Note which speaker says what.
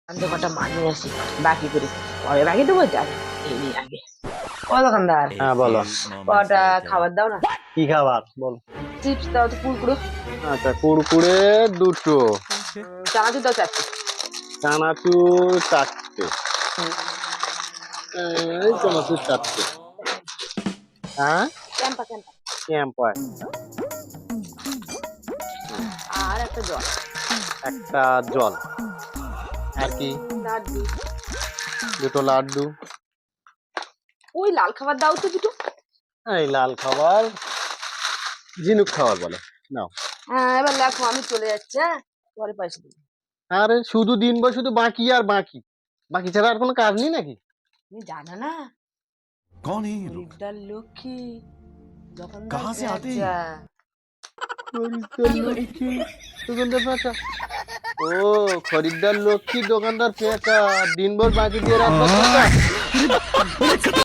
Speaker 1: আমি তো কটা মাছ নিয়ে আসি বাকি করে পরে বাকি দেবো যাবে এই নিয়ে আগে। ও দোকানদার,
Speaker 2: হ্যাঁ বলো,
Speaker 1: কটা খাবার দাও না।
Speaker 2: কি খাবার বলো?
Speaker 1: চিপস দাও তো, কুড়কুড়ো।
Speaker 2: আচ্ছা, কুড়কুড়ে দুটো,
Speaker 1: চানাচুর দাও চারটে।
Speaker 2: চানাচুর চারটে। এই চানাচুর চারটে। হ্যাঁ,
Speaker 1: ক্যাম্পা ক্যাম্পা।
Speaker 2: ক্যাম্প একটা,
Speaker 1: আর একটা জল।
Speaker 2: একটা জল, আর কি?
Speaker 1: লাড্ডু।
Speaker 2: দুটো লাড্ডু।
Speaker 1: ওই লাল খাবার দাও তো দুটো।
Speaker 2: এই লাল খাবার ঝিনুক খাবার বলে, নাও।
Speaker 1: হ্যাঁ এবার লেখো, আমি চলে যাচ্ছি, হ্যাঁ পরে পয়সা দেবো।
Speaker 2: আরে শুধু দিনভর শুধু বাকি আর বাকি, বাকি ছাড়া আর কোনো কাজ নেই নাকি?
Speaker 1: তুমি জানো না
Speaker 3: कौन है ये लोग?
Speaker 1: হরিদ্বার লক্ষ্মী দোকানদার
Speaker 3: कहाँ से आते हैं?
Speaker 1: পেঁচা।
Speaker 2: খরিদ্দার লক্ষ্মী দোকানদার পেঁচা। ও, খরিদ্দার লক্ষ্মী দোকানদার পেঁচা, দিনভর বাকি দিয়ে রাখবো।